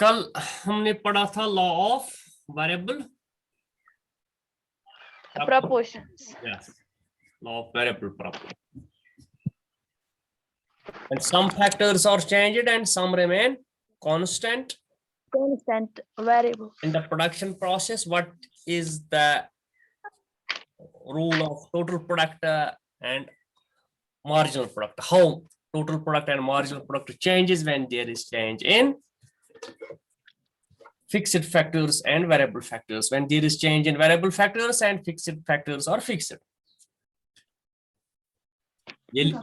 कल हमने पढ़ा था law of variable proportions. Yes, law of variable proportion. And some factors are changed and some remain constant. Constant variable. In the production process, what is the rule of total product and marginal product? How total product and marginal product changes when there is change in fixed factors and variable factors. When there is change in variable factors and fixed factors are fixed. Yel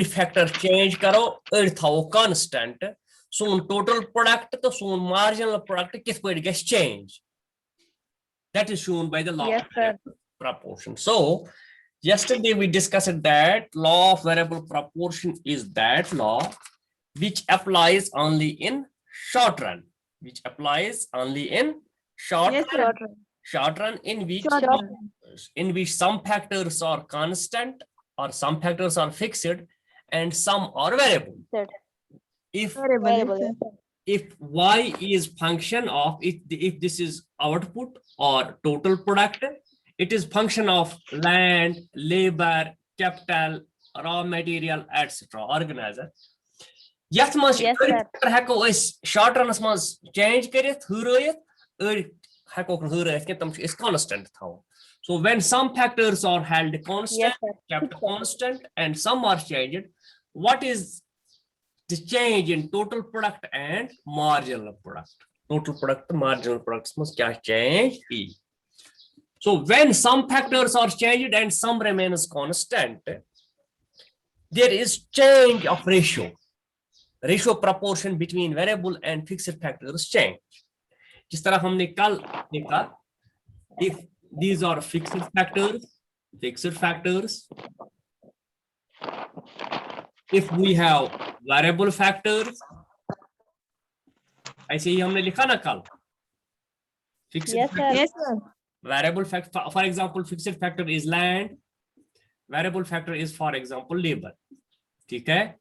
factor change karo, thao constant. So total product to so marginal product kis point gets change. That is shown by the law Yes, of sir. variable proportion. So yesterday we discussed that law of variable proportion is that law which applies only in short run, which applies only in short Yes, run, sir. short run in which some factors are constant or some factors are fixed and some are variable. Sir. If Variable. if y is function of if this is output or total product, it is function of land, labor, capital, raw material, etc. Organizer. Yes, sir. Short run change is constant. So when some factors are held constant, Yes, kept constant, and some are changed, what is the change in total product and marginal product? Total product, marginal products must change. So when some factors are changed and some remains constant, there is change of ratio. Ratio proportion between variable and fixed factors change. जिस तरह हमने कल देखा, if these are fixed factors, if we have variable factors, ऐसे ही हमने लिखा ना कल, fixed Yes, sir. factors, Yes, sir. variable factor, for example, fixed factor is land, variable factor is for example labor, ठीक है?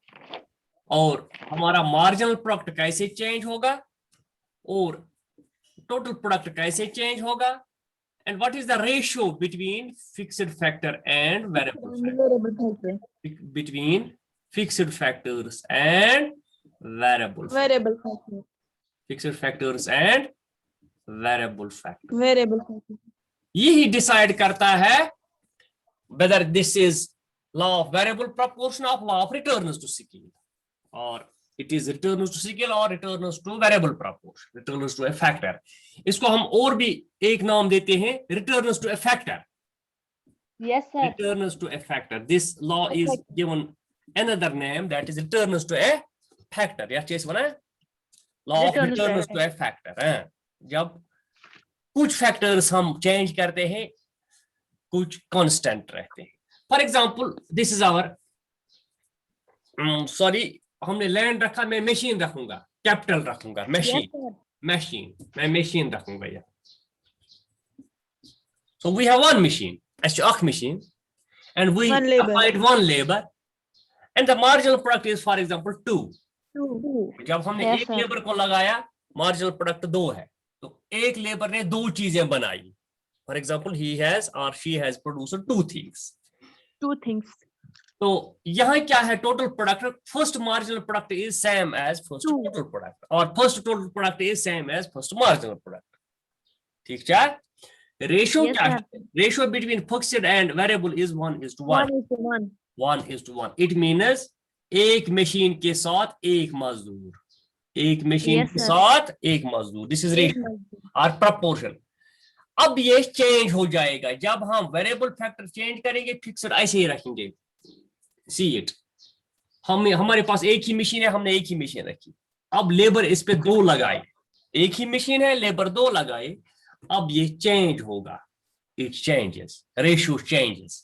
और हमारा मार्जिनल प्रोडक्ट कैसे चेंज होगा और टोटल प्रोडक्ट कैसे चेंज होगा, and what is the ratio between fixed factor and variable factor, between fixed factors and variable factor, fixed factors and variable factor, यही डिसाइड करता है whether this is law of variable proportion or law of returns to scale, or it is returns to scale or returns to variable proportion, returns to a factor. इसको हम और भी एक नाम देते हैं, returns to a factor. Yes, sir. Returns to a factor. This law is given another name, that is returns to a factor. या चीज बना law of returns to a factor. जब कुछ factors हम change करते हैं, कुछ constant रहते हैं. For example, this is our हमने लैंड रखा, मैं मशीन रखूंगा, कैपिटल रखूंगा, मशीन मैं मशीन रखूंगा यार. So we have one machine, एक machine, and we applied one labor, and the marginal product is for example 2. जब हमने एक लेबर को लगाया, marginal product 2 है, तो एक लेबर ने 2 चीजें बनाई. For example, he has or she has produced 2 things. तो यहाँ क्या है, total product, first marginal product is same as first total product और first total product is same as first marginal product. ठीक है? रेशियो क्या है? Ratio between fixed and variable is 1:1. 1:1. It means एक मशीन के साथ एक मजदूर, एक मशीन के साथ एक मजदूर. दिस इज रेशियो और प्रोपोर्शन. अब ये चेंज हो जाएगा जब हम वेरिएबल फैक्टर चेंज करेंगे, फिक्स्ड ऐसे ही रखेंगे. See it. हमारे पास एक ही मशीन है, हमने एक ही मशीन रखी, अब लेबर इस पे 2 लगाए, एक ही मशीन है, लेबर 2 लगाए, अब ये चेंज होगा. It changes, ratio changes,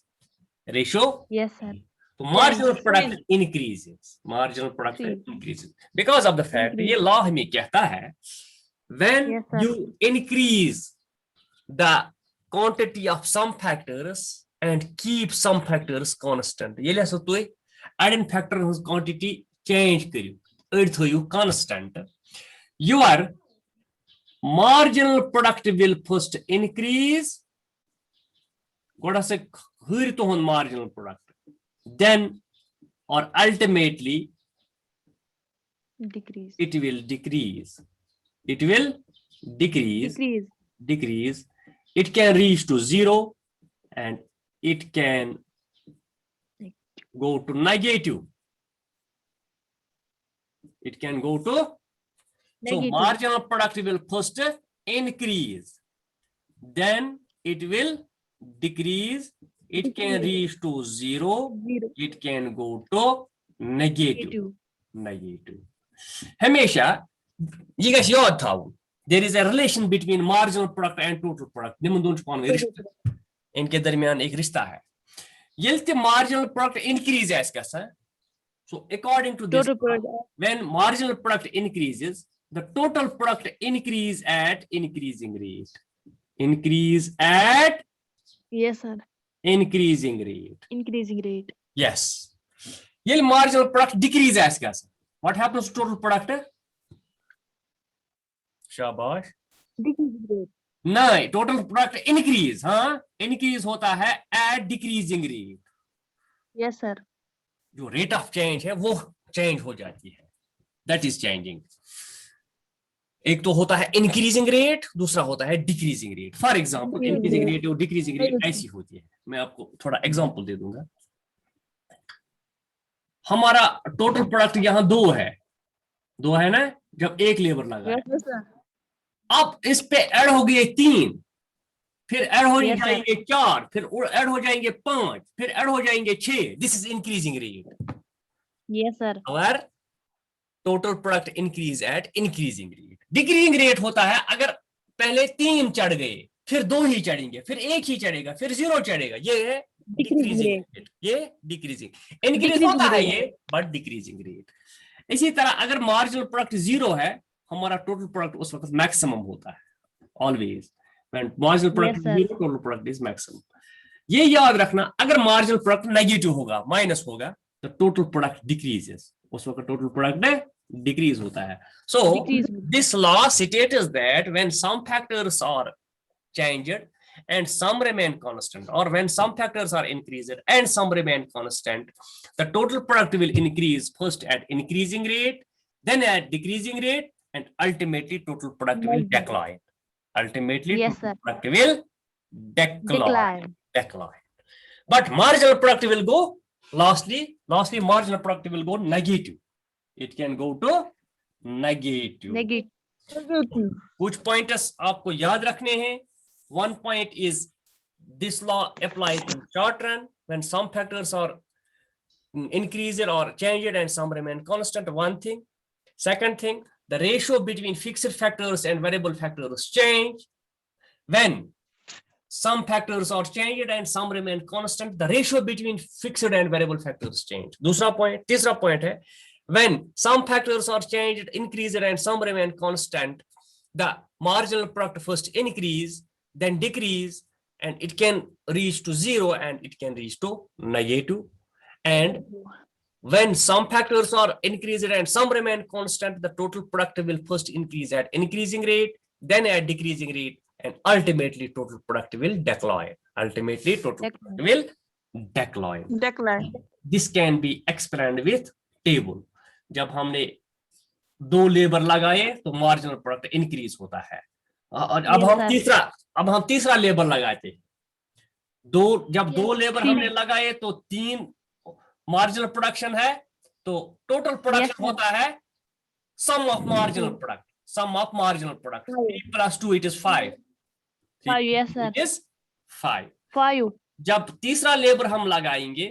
ratio. Yes, sir. तो marginal product increases, marginal product increases because of the fact ये law हमें कहता है when you increase the quantity of some factors and keep some factors constant. Yele hasa toy adding factor quantity change kariu, ed thoyu constant. Your marginal product will first increase. Goda se huri to hon marginal product. Then or ultimately Decrease. it will decrease. It will decrease. Decrease. It can reach to 0 and it can go to negative. It can go to so marginal product will first increase, then it will decrease. It can reach to 0. It can go to negative. हमेशा ये गश याद थावुन, there is a relation between marginal product and total product. निमन दोन पान रिश्ता, इनके दरमियान एक रिश्ता है. यल्ते marginal product increase है इसका सा. So according to this, when marginal product increases, the total product increase at increasing rate. Increase at Yes, sir. increasing rate. Increasing rate. Yes. ये marginal product decrease है इसका सा. What happens to total product? शाबाश. Decreasing rate. नहीं, total product increase, हाँ, increase होता है at decreasing rate. Yes, sir. जो rate of change है वो change हो जाती है. That is changing. एक तो होता है increasing rate, दूसरा होता है decreasing rate. For example, increasing rate और decreasing rate ऐसी होती है. मैं आपको थोड़ा example दे दूंगा. हमारा total product यहाँ 2 है ना, जब एक लेबर लगा. Yes, sir. अब इस पे ऐड हो गए 3, फिर ऐड हो Yes, जाएंगे 4, फिर ऐड हो जाएंगे 5, फिर ऐड हो जाएंगे 6. This is increasing rate. Yes, sir. और total product increase at increasing rate. Decreasing rate होता है अगर पहले 3 चढ़ गए, फिर 2 ही चढ़ेंगे, फिर 1 ही चढ़ेगा, फिर 0 चढ़ेगा. ये है डिक्रीजिंग रेट. ये डिक्रीजिंग. इंक्रीज होता है ये, बट डिक्रीजिंग रेट. इसी तरह अगर मार्जिनल प्रोडक्ट 0 है, हमारा टोटल प्रोडक्ट उस वक्त मैक्सिमम होता है. Always when marginal product 0, total product is maximum. ये याद रखना, अगर मार्जिनल प्रोडक्ट नेगेटिव होगा, माइनस होगा, तो टोटल प्रोडक्ट डिक्रीजेस. उस वक्त टोटल प्रोडक्ट डिक्रीज होता है. So this law states that when some factors are changed and some remain constant, or when some factors are increased and some remain constant, the total product will increase first at increasing rate, then at decreasing rate, and ultimately total product will decline. Ultimately, Yes, total sir. product will decline. But marginal product will go, lastly marginal product will go negative. It can go to negative. कुछ pointers आपको याद रखने हैं. One point is this law applies in short run when some factors are increased or changed and some remain constant. One thing. Second thing, the ratio between fixed factors and variable factors change. When some factors are changed and some remain constant, the ratio between fixed and variable factors change. दूसरा point, तीसरा point है, when some factors are changed, increased and some remain constant, the marginal product first increase, then decrease, and it can reach to 0 and it can reach to negative. And when some factors are increased and some remain constant, the total product will first increase at increasing rate, then at decreasing rate, and ultimately total product will decline. Decline. This can be explained with table. जब हमने 2 labour लगाए तो marginal product increase होता है. और अब हम तीसरा लेबर लगाते. जब 2 लेबर हमने लगाए तो 3 मार्जिनल प्रोडक्शन है, तो टोटल प्रोडक्शन होता है सम of marginal product. 3 + 2 it is 5. 5. Yes, sir. It is 5. जब तीसरा लेबर हम लगाएंगे,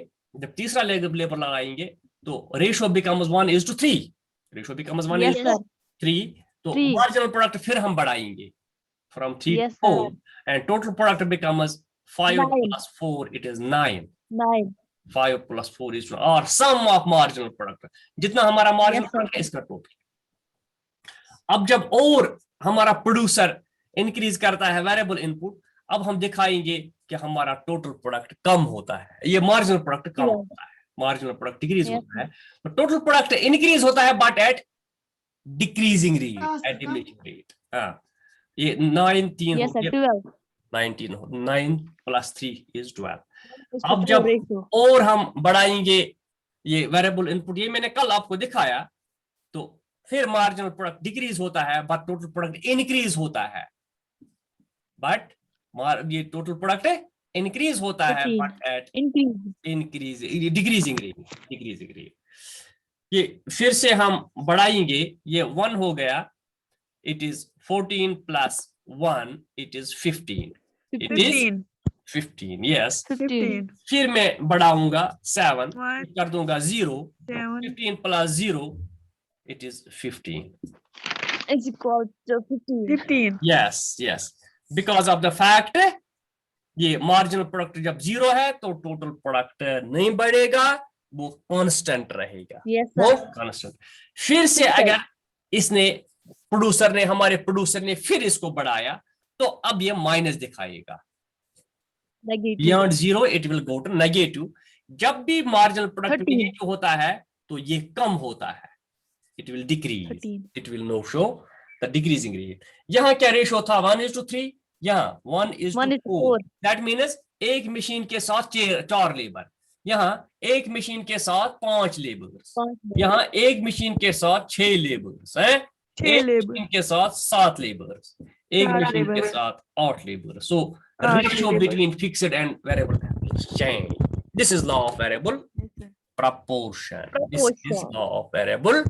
तो रेशियो बिकम्स 1:3. तो मार्जिनल प्रोडक्ट फिर हम बढ़ाएंगे from 3 to 4, and total product becomes 5 plus 4, it is 9. 5 plus 4 is 9, or sum of marginal product. जितना हमारा मार्जिनल प्रोडक्ट है इसका टोटल. अब जब और हमारा प्रोड्यूसर इंक्रीज करता है वेरिएबल इनपुट, अब हम दिखाएंगे कि हमारा टोटल प्रोडक्ट कम होता है, ये मार्जिनल प्रोडक्ट कम होता है, मार्जिनल प्रोडक्ट डिक्रीज होता है, तो टोटल प्रोडक्ट इंक्रीज होता है but at decreasing rate, at diminishing rate. हाँ, ये 9 Yes, sir. 12. 19 हो, 9 + 3 = 12। अब जब और हम बढ़ाएंगे ये वेरिएबल इनपुट, ये मैंने कल आपको दिखाया, तो फिर मार्जिनल प्रोडक्ट डिक्रीज होता है बट टोटल प्रोडक्ट इंक्रीज होता है, बट ये टोटल प्रोडक्ट इंक्रीज होता है 15. But at Increase. Decreasing rate. ये फिर से हम बढ़ाएंगे, ये 1 हो गया, it is 14 + 1, it is 15, it is 15, yes। 15. फिर मैं बढ़ाऊंगा 7, कर दूंगा 0, 15 + 0, it is 15। Is equal to 15. yes, because of the fact ये मार्जिनल प्रोडक्ट जब 0 है तो टोटल प्रोडक्ट नहीं बढ़ेगा, वो कांस्टेंट रहेगा। Yes, वो sir. कांस्टेंट। फिर से अगर इसने हमारे प्रोड्यूसर ने फिर इसको बढ़ाया, तो अब ये माइनस दिखाएगा, Negative. Beyond 0 it will go to negative. जब भी मार्जिनल प्रोडक्ट 13. नेगेटिव होता है तो ये कम होता है, it will decrease, 13. It will no show the decreasing rate. यहाँ क्या रेशियो था, 1:3, यहाँ 1:4। दैट मीन्स एक मशीन के साथ 4 लेबर, यहाँ एक मशीन के साथ 5 लेबर्स, यहाँ एक मशीन के साथ 6 लेबर्स है, एक मशीन के साथ 7 लेबर्स, एक मशीन के साथ 8 labours. So ratio between fixed and variable change. This is law of variable proportion. This is law of variable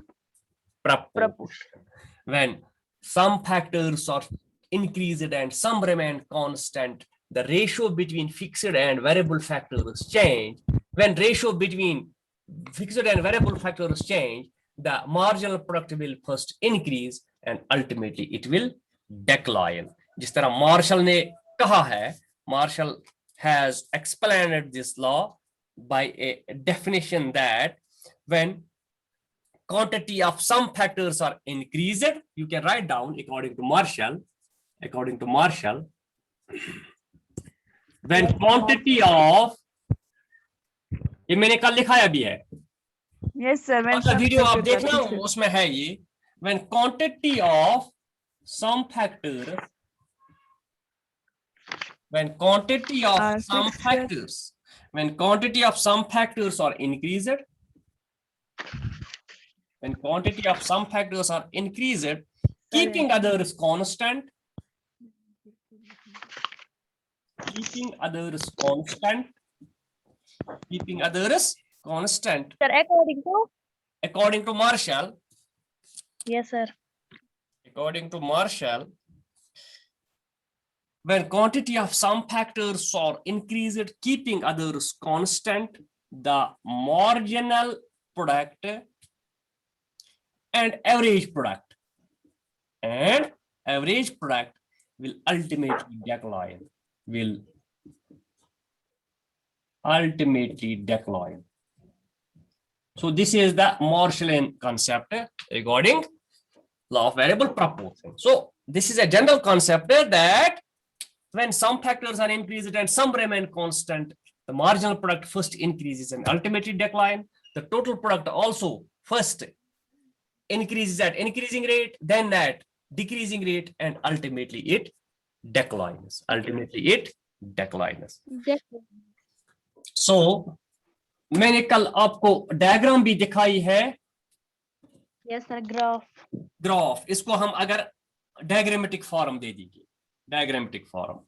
proportion. When some factors are increased and some remain constant, the ratio between fixed and variable factors change. When ratio between fixed and variable factors change, the marginal product will first increase and ultimately it will decline. जिस तरह martial ने कहा है, Marshall has explained this law by a definition that when quantity of some factors are increased, you can write down according to Marshall, when quantity of, ये मैंने कल लिखाया भी है, yes sir, वीडियो आप देखना, उसमें है ये, when quantity of some factors, when quantity of some factors are increased, when quantity of some factors are increased, keeping others constant, Sir, according to Marshall, yes, sir. according to Marshall, when quantity of some factors are increased, keeping others constant, the marginal product and average product will ultimately decline. So this is the Marshallian concept regarding law of variable proportion. So this is a general concept that when some factors are increased and some remain constant, the marginal product first increases and ultimately decline. The total product also first increases at increasing rate, then at decreasing rate, and ultimately it declines. So मैंने कल आपको diagram भी दिखाई है। Yes, sir. Graph, इसको हम अगर diagrammatic form दे देंगे, डायग्रामेटिक फॉर्म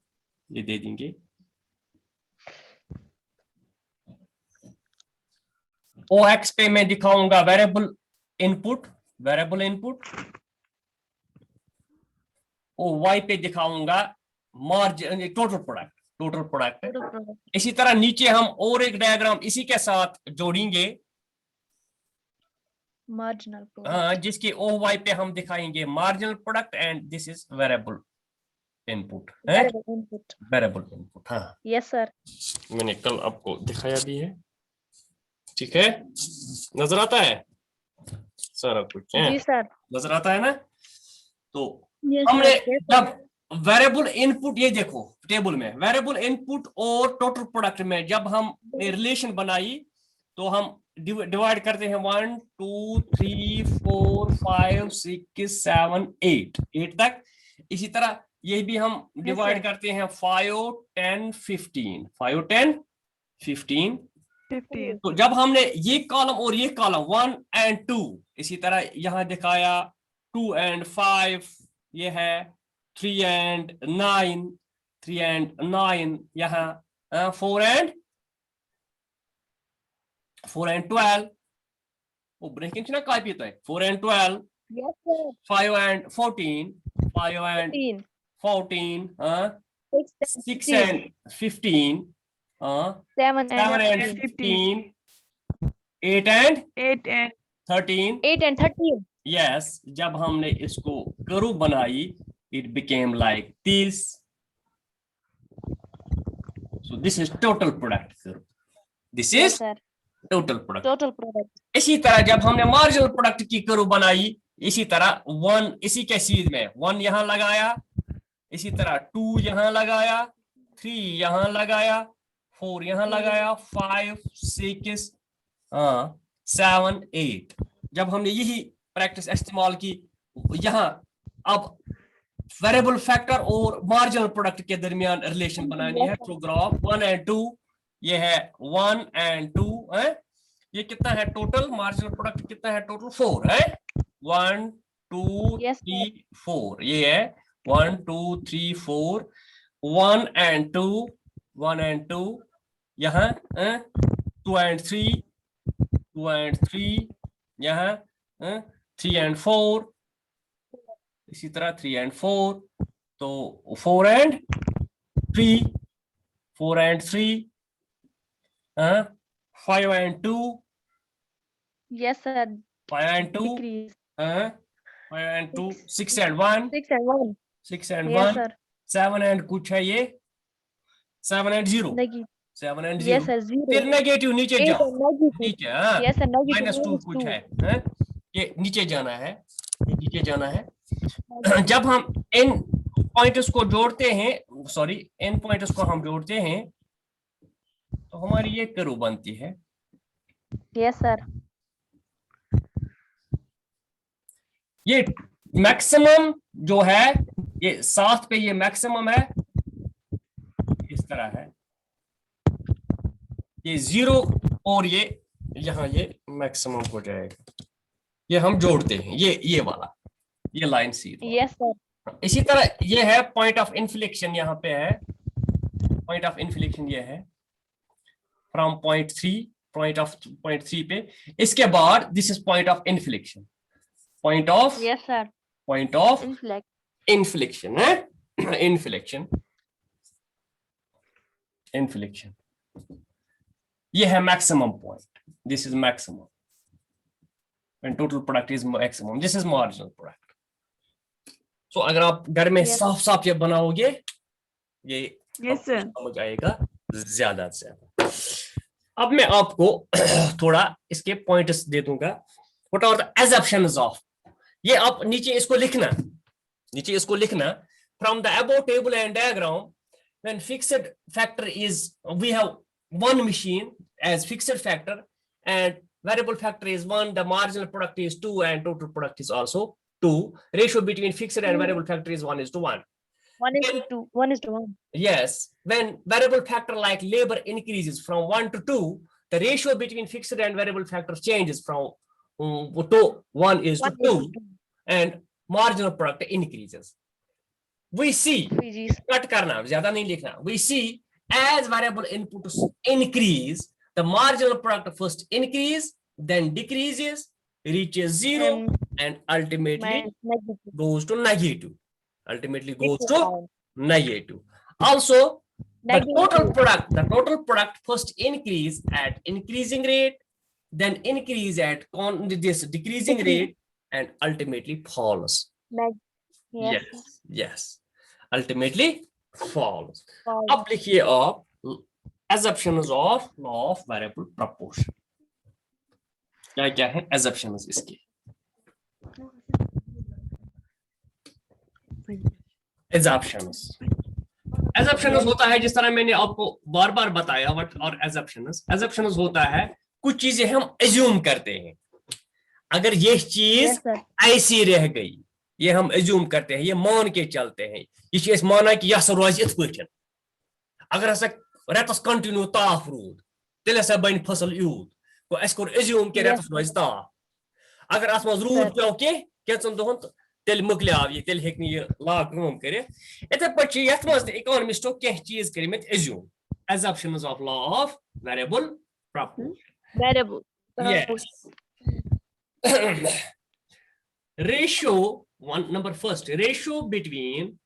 ये दे देंगे, OX पे मैं दिखाऊंगा वेरिएबल इनपुट, OY पे दिखाऊंगा मार्जिन, टोटल प्रोडक्ट। इसी तरह नीचे हम और एक डायग्राम इसी के साथ जोड़ेंगे, मार्जिनल प्रोडक्ट, हाँ, जिसके OY पे हम दिखाएंगे marginal product and this is variable input, variable input. हाँ, यस सर, मैंने कल आपको दिखाया भी है, ठीक है, नजर आता है सारा कुछ है? जी सर, नजर आता है ना? तो yes, हमने sir. जब वेरिएबल इनपुट, ये देखो टेबल में वेरिएबल इनपुट और टोटल प्रोडक्ट में जब हम रिलेशन बनाई तो हम डिवाइड करते हैं 1 2 3 4 5 6 7 8 तक। इसी तरह ये भी हम डिवाइड करते हैं 5 10 15 5 10 15। तो जब हमने ये कॉलम और ये कॉलम 1 एंड 2 इसी तरह यहां दिखाया 2 एंड 5 ये है 3 एंड 9 3 एंड 9 यहाँ 4 एंड 12 वो ब्रेकिंग ना कॉपी तो है 4 and 12 Yes, sir. 5 and 14 5 and 14 6 and 15 Seven 7 and and 15 8 and 13 8 and 13. yes जब हमने इसको करू बनाई it became like this. So this is total product curve. This is Yes, sir. total product. Total product. इसी तरह जब हमने मार्जिनल प्रोडक्ट की कर्व बनाई इसी तरह 1 इसी के सीरीज में 1 यहां लगाया, इसी तरह 2 यहां लगाया, 3 यहां लगाया, 4 यहां लगाया, 5 6 7 8। जब हमने यही प्रैक्टिस इस्तेमाल की यहां अब वेरिएबल फैक्टर और मार्जिनल प्रोडक्ट के दरमियान रिलेशन बनानी है थ्रू ग्राफ 1 एंड 2। ये है 1 एंड 2 है। ये कितना है टोटल मार्जिनल प्रोडक्ट कितना है टोटल 4 है 1 2 3 4 ये है 1 2 3 4 1 and 2 यहाँ 2 and 3 यहाँ 3 and 4 इसी तरह 3 and 4 तो 4 and 3 5 and 2 Yes, sir. 5 and 2 Decrease. 5 and 2 6 and 1 6 and 1. 6 and Yes, 1 sir. 7 and कुछ है ये 7 and 0 Negative. 7 and 0 Yes, sir. 0. फिर नेगेटिव नीचे 8 जाओ and negative. नीचे Yes, sir. Negative. -2 कुछ है ये नीचे जाना है ये नीचे जाना है। जब हम इन पॉइंट्स को जोड़ते हैं सॉरी इन पॉइंट्स को हम जोड़ते हैं तो हमारी ये कर्व बनती है। Yes, sir. ये मैक्सिमम जो है ये 7 पे ये मैक्सिमम है इस तरह है ये 0 और ये यहाँ ये मैक्सिमम हो जाएगा। ये हम जोड़ते हैं ये वाला ये लाइन सी। Yes, sir. इसी तरह ये है पॉइंट ऑफ इन्फ्लेक्शन यहाँ पे है पॉइंट ऑफ इन्फ्लेक्शन ये है फ्रॉम पॉइंट 3 पे इसके बाद this is point of inflection point of Yes, sir. Point of Inflect. Inflection है इन्फ्लेक्शन ये है maximum point this is maximum and total product is maximum this is marginal product. So अगर आप घर में साफ साफ ये बनाओगे ये समझ आएगा ज्यादा से ज्यादा। अब मैं आपको थोड़ा इसके पॉइंट्स दे दूंगा what are the assumptions of ये आप नीचे इसको लिखना from the above table and diagram when fixed factor is we have one machine as fixed factor and variable factor is 1 the marginal product is 2 and total product is also 2 ratio between fixed and variable factor is 1:1 1 is to 2 1 is to 1. yes when variable factor like labor increases from 1 to 2 the ratio between fixed and variable factor changes from 1 is to 2 and marginal product increases we see cut karna zyada nahi likhna we see as variable inputs increase the marginal product first increase then decreases reaches 0 and ultimately goes to negative also the total product first increase at increasing rate then increase at this decreasing rate and ultimately falls. Yes ultimately falls. अब लिखिए आप assumptions of law of variable proportion क्या है assumptions इसके assumptions. Assumptions होता है जिस तरह मैंने आपको बार बार बताया और assumptions होता है कुछ चीजें हम assume करते हैं, अगर ये चीज Yes, sir. ऐसी रह गई, ये हम assume करते हैं, ये मान के चलते हैं, ये माना कि यह रोज इत पठन, अगर हसा रेतस कंटिन्यू ताफ रूद तेल हसा बन फसल यूत तो अस कोर assume कि रेतस रोज ताफ, अगर अस मज रूद पेव कैंचन दोहन तेल मुकल्याव ये तेल हेक ये ला काम करे, इथे पछ यथ मज इकोनॉमिस्टो कह चीज करमित assume, assumptions of law of variable proportion. Variable. Yes. Ratio, number first, ratio between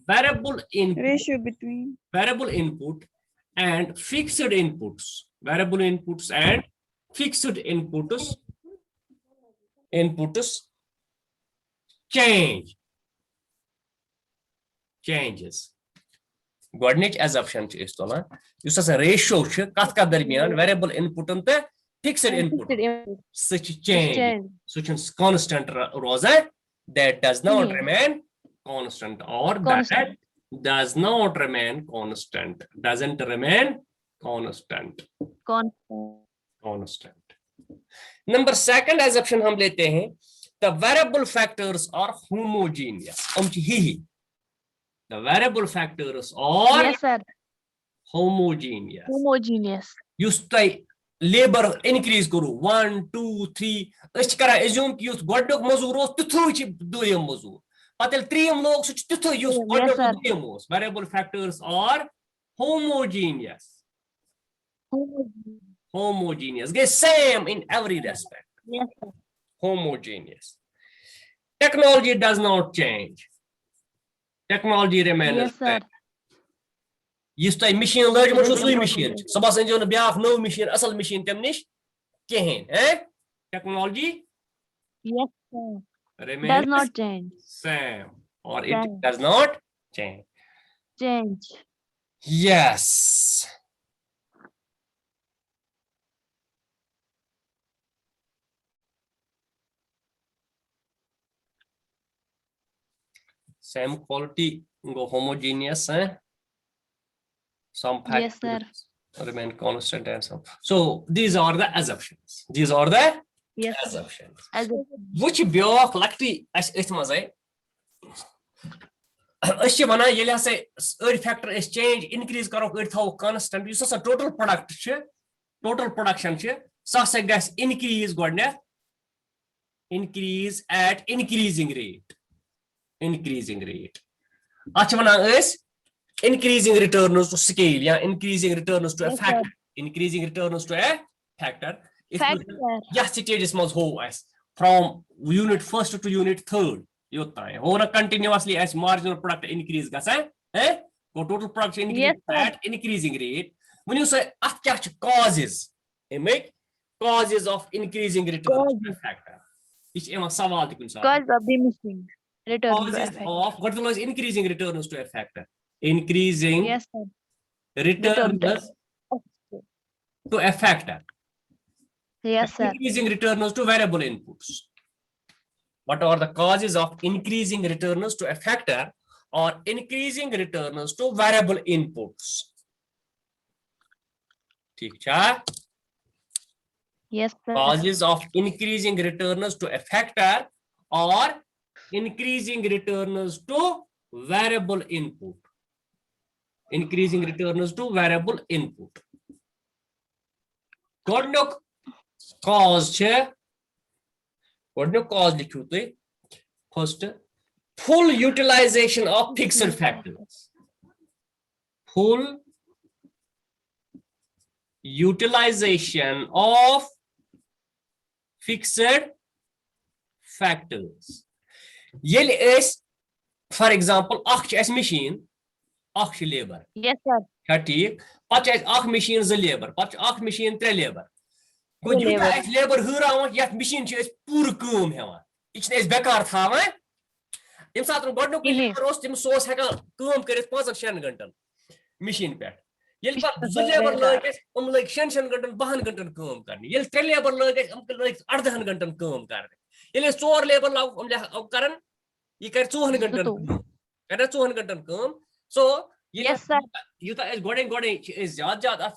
variable input and fixed inputs, variable inputs and fixed inputs changes. Godnich assumption is to use as a ratio katka darmiyan variable input and fixed input such change such constant rosa that does not remain constant, or that does not remain constant, doesn't remain constant. Number second assumption हम लेते हैं, the variable factors are homogeneous. The variable factors are Yes, sir. homogeneous. Use the labor increase kuru 1 2 3 अस करा assume कि use गोडक मजूर ओस तिथु छि दोयम मजूर पतल त्रीम लोग सुच तिथु युस गोडक दोयम ओस. Variable factors are homogeneous. Homogeneous, the same in every respect. Yes, sir. Homogeneous. Technology does not change. Technology remains. Yes, sir. Yus tay machine laj mo sui machine sabas enjo na biak no machine asal machine temnish kehen technology Yes, sir. remains Does not change. same, or it does not change. Yes. Same quality go homogeneous, some factors remain constant and some. So these are the assumptions. These are the assumptions. Which biok lakti as itmazai aschi wana yele say factor is change increase karo thau constant yus sa total product che total production che sa sa gas increase godne increase at increasing rate. Achwana is increasing returns to scale, yeah, increasing returns to a factor, increasing returns to a factor. Yes, it is must hold as from unit first to unit third. You continuously as marginal product increase, go total production increase at increasing rate. When you say causes, causes of increasing returns to a factor. Which is a saval cause of diminishing. Causes of what is increasing returns to a factor, increasing returns to a factor, increasing returns to variable inputs. What are the causes of increasing returns to a factor or increasing returns to variable inputs? Yes, sir. Causes of increasing returns to a factor or increasing returns to variable input. Increasing returns to variable input. Godnok cause likhu te first full utilization of fixed factors. Full utilization of fixed factors. Yel is, for example, machine, labor. Yes, sir. Machine labor, machine labor. Go you labor yet machine is poor coom. It's bekar thawa. Im satun god no roast him source haka coom keres 5-6 gantan machine pet. Yel labor like shan gantan bahan gantan coom karni. Yel labor like 8 gantan coom karni. Yele 4 labor karan ye kar 4 gantan kada 4 gantan kam. So Yes, sir. yuta is goding is jad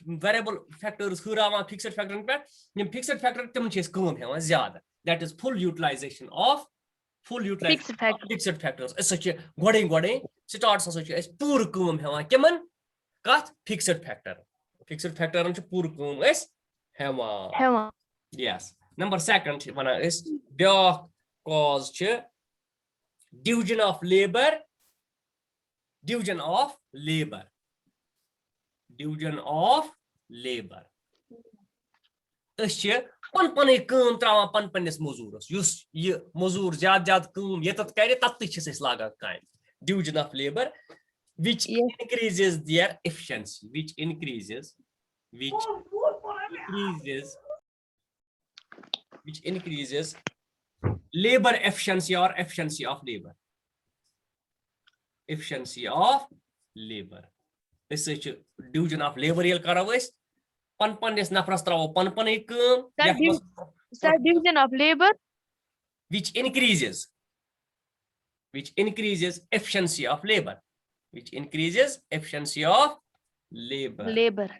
variable factors hurama fixed factor pe yim fixed factor tim chis kam hewan zyada. That is full utilization of Fixed factor. fixed factors. Is such a goding starts such as poor kam hewan keman kat fixed factor an poor kam is hewan. Hewan. Yes. Number second one is the cause division of labor. Pan trauma pannis mozuros. Use mozur jad yetat kare tatis laga kind. Division of labor, which increases their efficiency, which increases labor efficiency or efficiency of labor. This is division of labor yel karawais. Pan is nafras trawo pan Division of labor, which increases efficiency of labor. labor.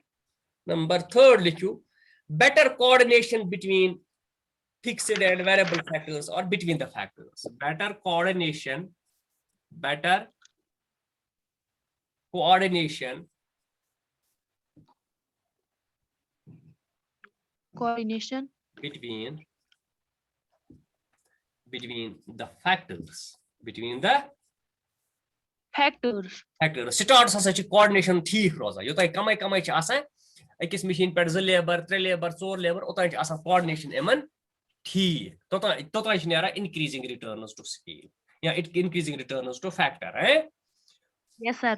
Number third, likhu better coordination between fixed and variable factors or between the factors. Better coordination between the factors. Starts as a coordination ठीक रोजा यो तो कमाई च आसा एकस machine पे 2 labor 3 labor 4 labor ओता च आसा coordination एमन ठीक तो च नेरा increasing returns to scale या increasing returns to factor है. Yes, sir.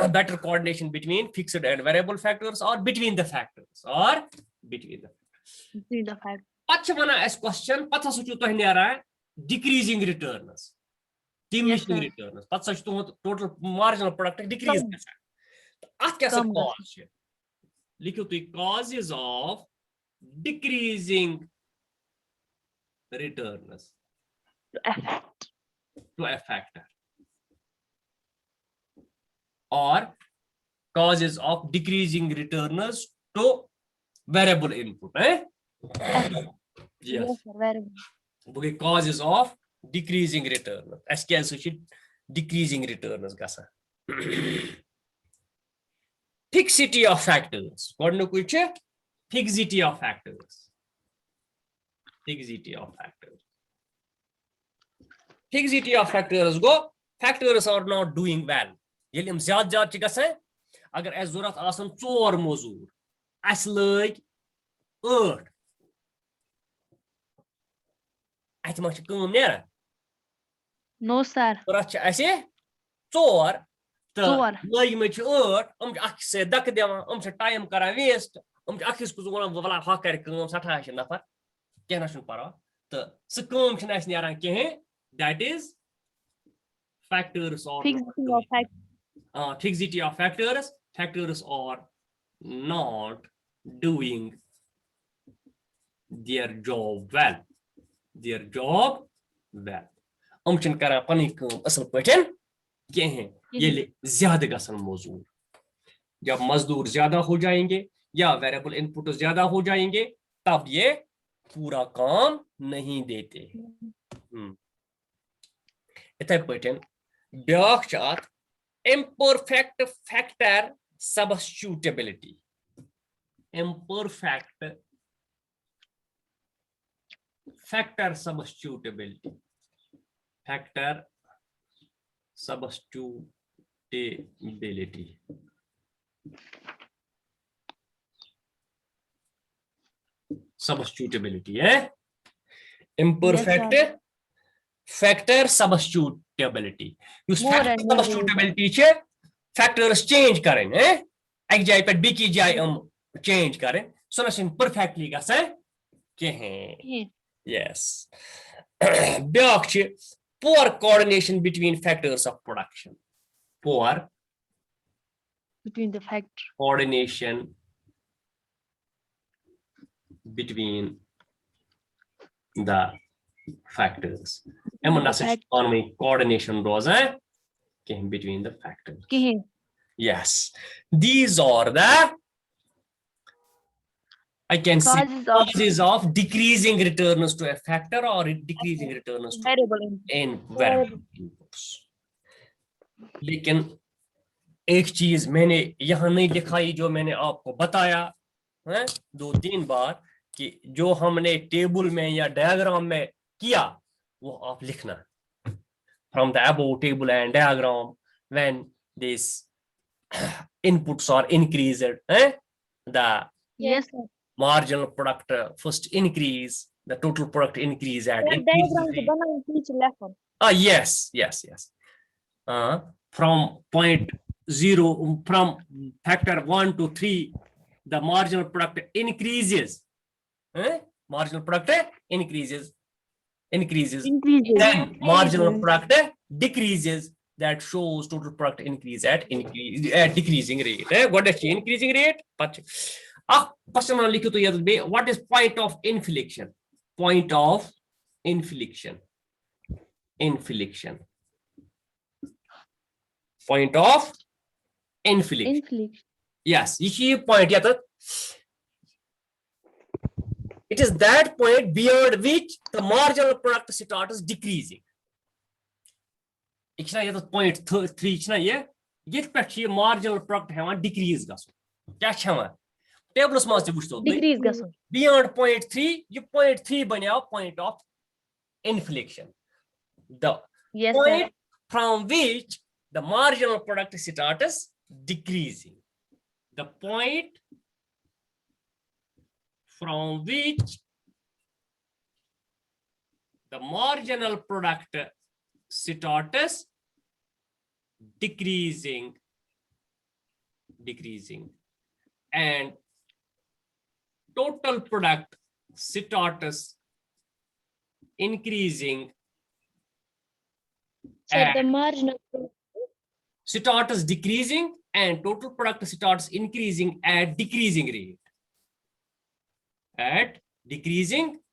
Better coordination between fixed and variable factors or between the factors Pacha mana as question pacha sochu to nera decreasing returns. Diminishing returns. But such total marginal product decrease. Ask us a cause. Liquid causes of decreasing returns to a factor. Or causes of decreasing returns to variable input. Yes. Okay, causes of decreasing return. Decreasing returns. Fixity of factors. Fixity of factors. Go. Factors are not doing well. Yelim zyad chikase. Agar as zurat asan 4 mozur. As like 8. Ati ma kum nera. No, sir. I say 4. Like me 8. Se dak dema se time kara waste. Akis kuzuna wala hakar kum satha nafar. Kena shun para. The sekum chnas nera ke that is factors or fixity of factors. Factors are not doing their job well. Umchin kara panikum asal paten के हैं ये ज्यादा गसन मौजूद जब मजदूर ज्यादा हो जाएंगे या वेरिएबल इनपुट ज्यादा हो जाएंगे तब ये पूरा काम नहीं देते. इतने पैटर्न ब्याख चात imperfect factor substitutability. Factor substitutability. Substitutability, imperfect factor substitutability. Use factor substitutability che factors change करें, एक जाय पे b की जाय change करें, solution perfectly का से क्या है? Yes. ब्याख che poor coordination between factors of production. Poor between the factor. Coordination between the factors. Coordination rosan came between the factors. Yes, these are the I can see causes of decreasing returns to a factor or decreasing returns to variable inputs. लेकिन एक चीज मैंने यहाँ नहीं दिखाई जो मैंने आपको बताया है 2-3 बार कि जो हमने टेबल में या डायग्राम में किया वो आप लिखना from the above table and diagram when these inputs are increased the yes sir. marginal product first increase the total product increase at yes from point 0 from factor 1 to 3 the marginal product increases marginal product increases then marginal product decreases that shows total product increase at decreasing rate what is increasing rate but question what is point of inflection point of inflection point of inflection yes ये point it is that point beyond which the marginal product starts decreasing point 3 ये marginal product decrease tables decrease beyond point 3 you point 3 banya point of inflection the point from which the marginal product starts decreasing the point from which the marginal product starts decreasing and total product starts increasing the marginal starts decreasing and total product starts increasing at decreasing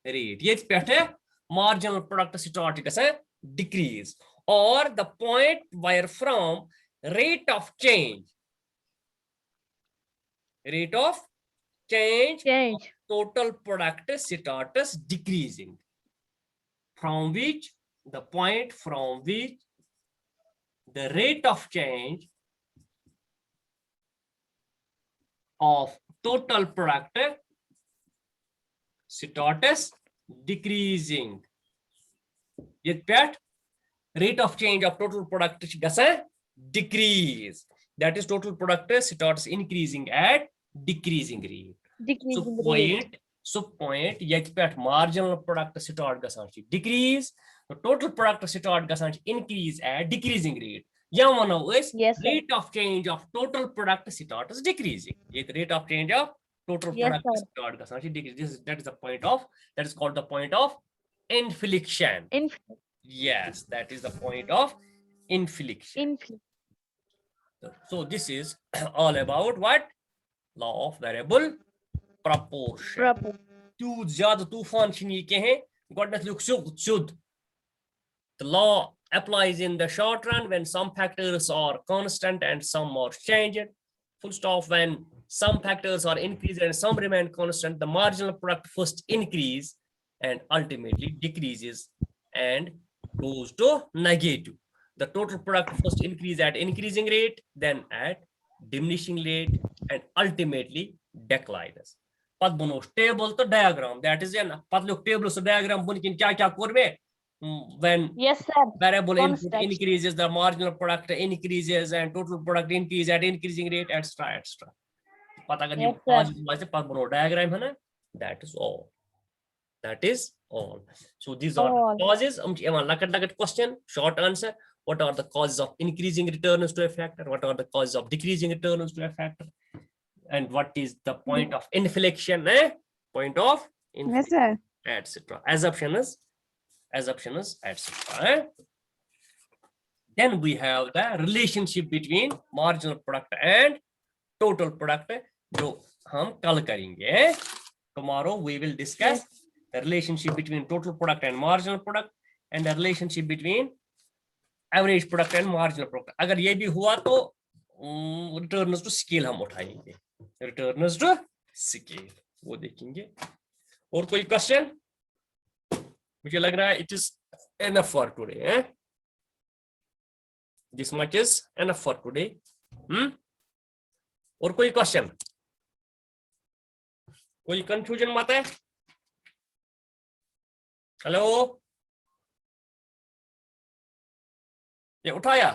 rate yet marginal product start decrease or the point where from rate of change total product starts decreasing from which the point from which the rate of change of total product starts decreasing yet rate of change of total product decrease that is total product starts increasing at decreasing rate so point yet marginal product start decrease the total product start increase at decreasing rate rate of change of total product starts decreasing rate of change of total product start decrease that is the point of that is called the point of inflection yes that is the point of inflection so this is all about what law of variable proportion too zyada tufan chini ke hain godnat luk sud the law applies in the short run when some factors are constant and some are changed full stop when some factors are increased and some remain constant the marginal product first increase and ultimately decreases and goes to negative the total product first increase at increasing rate then at diminishing rate and ultimately declines pat bonos table to diagram that is an pat look table so diagram bunkin kya korbe when variable input increases the marginal product increases and total product increase at increasing rate etc pata agar ye pat bono diagram hai na that is all so these are the causes lakat question short answer what are the causes of increasing returns to a factor what are the causes of decreasing returns to a factor and what is the point of inflection point of inflection etc assumption is etc then we have the relationship between marginal product and total product jo hum kal karenge tomorrow we will discuss the relationship between total product and marginal product, and the relationship between average product and marginal product. अगर ये भी हुआ तो returns to scale हम उठाएंगे, returns to scale वो देखेंगे. और कोई क्वेश्चन? मुझे लग रहा है it is enough for today. This much is enough for today. और कोई क्वेश्चन? कोई कंफ्यूजन मत है? हेलो, ये उठाया?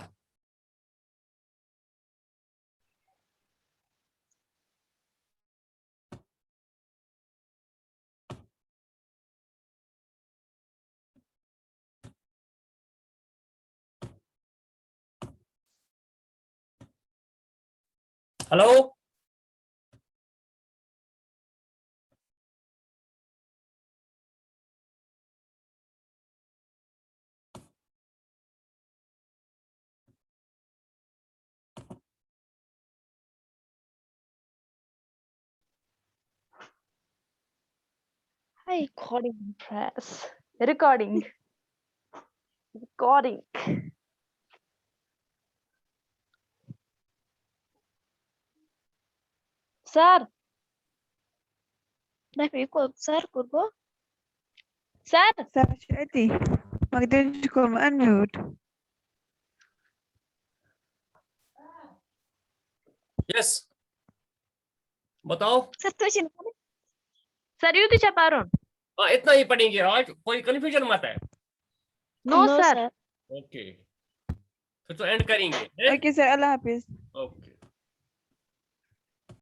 Hello, Hi, recording press. Recording. Recording. Sir. Sir, kurbo. Sir. Sir, Shadi, ما قدرتش تكون unmute. yes, बताओ. Sir, question. Sir, you teach Aparon. हाँ, इतना ही पढ़ेंगे आज, कोई कंफ्यूजन मत है. No, sir. ओके, तो एंड करेंगे. Okay, sir, Allah Hafiz. Okay.